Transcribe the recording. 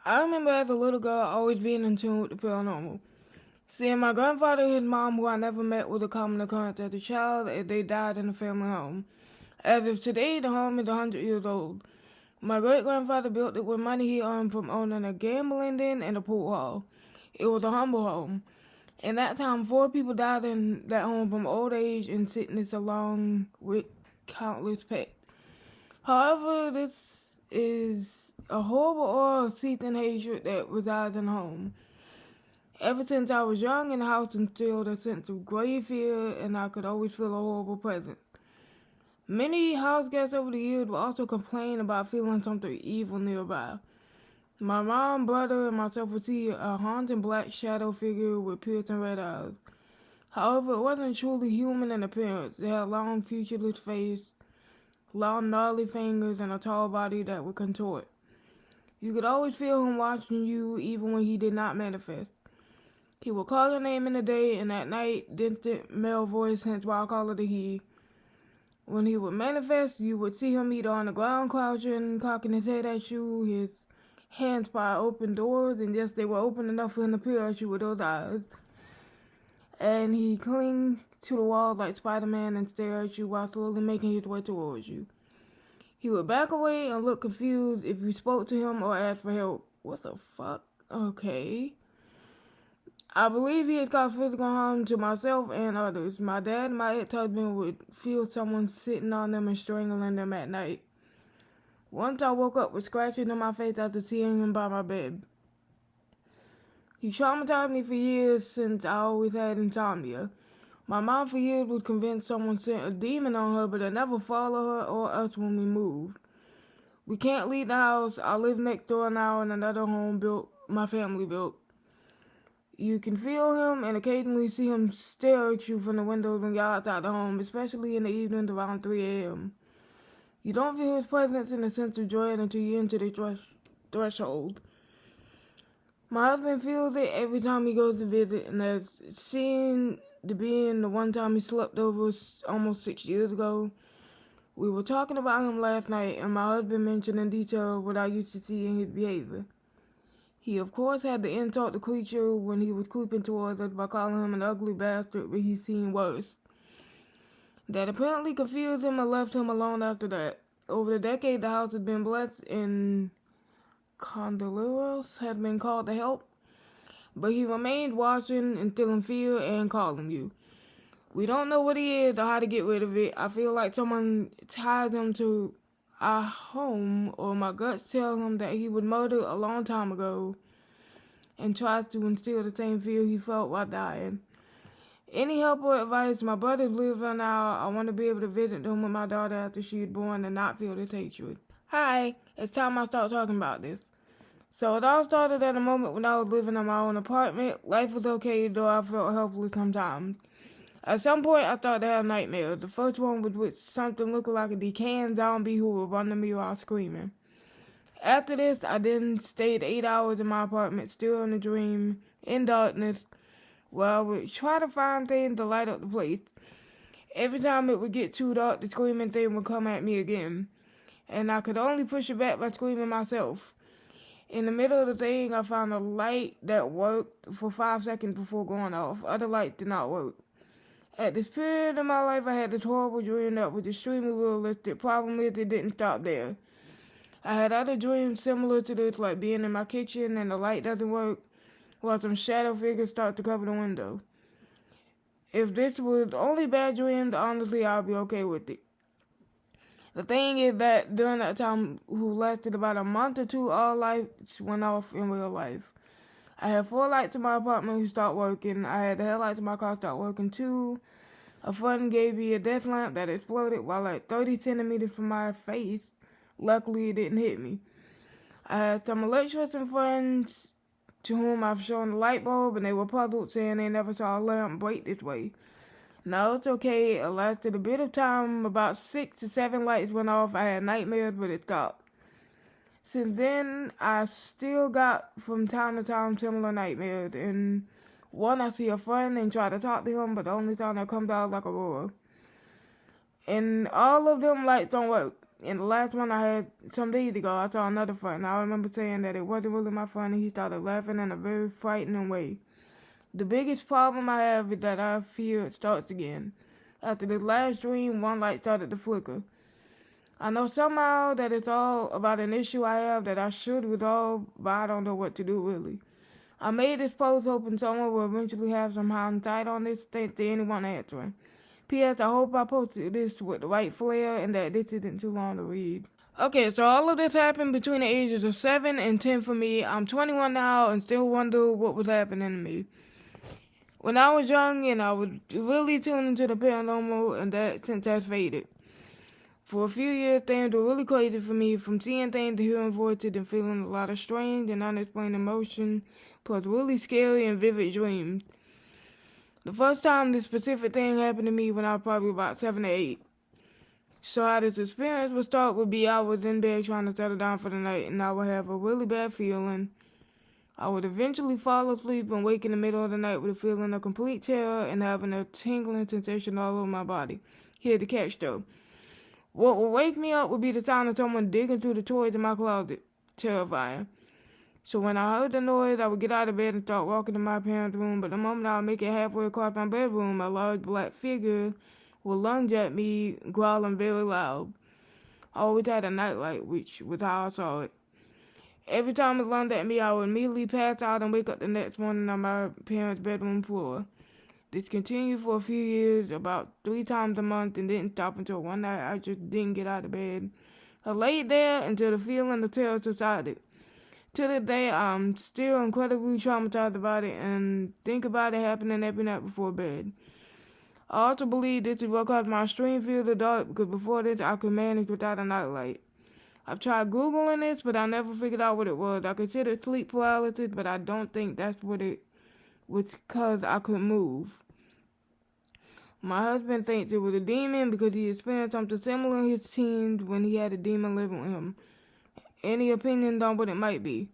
I remember as a little girl always being in tune with the paranormal. Seeing my grandfather and his mom, who I never met, was a common occurrence as a child, as they died in the family home. As of today, the home is 100 years old. My great-grandfather built it with money he earned from owning a gambling den and a pool hall. It was a humble home. In that time, 4 people died in that home from old age and sickness along with countless pets. However, this is a horrible aura of seething hatred that resides in the home. Ever since I was young, in the house instilled a sense of grave fear, and I could always feel a horrible presence. Many house guests over the years would also complain about feeling something evil nearby. My mom, brother, and myself would see a haunting black shadow figure with piercing red eyes. However, it wasn't truly human in appearance. It had a long, featureless face, long, gnarly fingers, and a tall body that would contort. You could always feel him watching you even when he did not manifest. He would call your name in the day, and at night, distant male voice, hence why I call it a he. When he would manifest, you would see him either on the ground crouching, cocking his head at you, his hands by open doors, and yes, they were open enough for him to peer at you with those eyes. And he'd cling to the wall like Spider-Man and stare at you while slowly making his way towards you. He would back away and look confused if you spoke to him or asked for help. What the fuck? Okay. I believe he had caused physical harm to myself and others. My dad and my ex-husband would feel someone sitting on them and strangling them at night. Once I woke up with scratches on my face after seeing him by my bed. He traumatized me for years since I always had insomnia. My mom for years was convinced someone sent a demon on her, but it never followed her or us when we moved. We can't leave the house. I live next door now in another home my family built. You can feel him and occasionally see him stare at you from the windows when you're outside the home, especially in the evenings around 3 a.m. You don't feel his presence in a sense of dread until you enter the threshold. My husband feels it every time he goes to visit, and as seen to be in the one time he slept over almost 6 years ago. We were talking about him last night, and my husband mentioned in detail what I used to see in his behavior. He, of course, had to insult the creature when he was creeping towards us by calling him an ugly bastard, but he's seen worse. That apparently confused him and left him alone after that. Over the decade, the house has been blessed, and condoleros have been called to help, but he remained watching, instilling fear, and calling you. We don't know what he is or how to get rid of it. I feel like someone ties him to our home, or my guts tell him that he was murdered a long time ago and tries to instill the same fear he felt while dying. Any help or advice? My brother lives right now. I want to be able to visit him with my daughter after she was born and not feel this hatred. Hi, it's time I start talking about this. So it all started at a moment when I was living in my own apartment. Life was okay, though I felt helpless sometimes. At some point, I started to have nightmares. The first one was with something looking like a decaying zombie who would run to me while screaming. After this, I then stayed 8 hours in my apartment, still in a dream, in darkness, where I would try to find things to light up the place. Every time it would get too dark, the screaming thing would come at me again, and I could only push it back by screaming myself. In the middle of the thing, I found a light that worked for 5 seconds before going off. Other lights did not work. At this period of my life, I had this horrible dream that was extremely realistic. Problem is, it didn't stop there. I had other dreams similar to this, like being in my kitchen and the light doesn't work, while some shadow figures start to cover the window. If this was only bad dreams, honestly, I'll be okay with it. The thing is that during that time, who lasted about a month or two, all lights went off in real life. I had 4 lights in my apartment who stopped working. I had the headlights in my car start working too. A friend gave me a desk lamp that exploded while at 30 centimeters from my face. Luckily, it didn't hit me. I had some electrician friends to whom I've shown the light bulb, and they were puzzled, saying they never saw a lamp break this way. Now it's okay. It lasted a bit of time. About 6 to 7 lights went off. I had nightmares, but it stopped. Since then, I still got from time to time similar nightmares. In one, I see a friend and try to talk to him, but the only sound that comes out is like a roar. And all of them lights don't work. And the last one I had some days ago, I saw another friend. I remember saying that it wasn't really my friend, and he started laughing in a very frightening way. The biggest problem I have is that I fear it starts again. After this last dream, one light started to flicker. I know somehow that it's all about an issue I have that I should resolve, but I don't know what to do really. I made this post hoping someone will eventually have some hindsight on this. Thanks to anyone answering. P.S. I hope I posted this with the right flair and that this isn't too long to read. Okay, so all of this happened between the ages of 7 and 10 for me. I'm 21 now and still wonder what was happening to me. When I was young and I was really tuned into the paranormal, and that since has faded. For a few years, things were really crazy for me, from seeing things to hearing voices and feeling a lot of strange and unexplained emotion, plus really scary and vivid dreams. The first time this specific thing happened to me when I was probably about 7 or 8. So how this experience would start would be I was in bed trying to settle down for the night, and I would have a really bad feeling. I would eventually fall asleep and wake in the middle of the night with a feeling of complete terror and having a tingling sensation all over my body. Here's the catch though. What would wake me up would be the sound of someone digging through the toys in my closet. Terrifying. So when I heard the noise, I would get out of bed and start walking to my parents' room, but the moment I would make it halfway across my bedroom, a large black figure would lunge at me, growling very loud. I always had a nightlight, which was how I saw it. Every time it lunged at me, I would immediately pass out and wake up the next morning on my parents' bedroom floor. This continued for a few years, about 3 times a month, and didn't stop until one night I just didn't get out of bed. I laid there until the feeling of terror subsided. To this day, I'm still incredibly traumatized about it and think about it happening every night before bed. I also believe this is what caused my extreme fear of the dark, because before this I could manage without a nightlight. I've tried Googling this, but I never figured out what it was. I considered sleep paralysis, but I don't think that's what it was, because I couldn't move. My husband thinks it was a demon because he experienced something similar in his teens when he had a demon living with him. Any opinions on what it might be?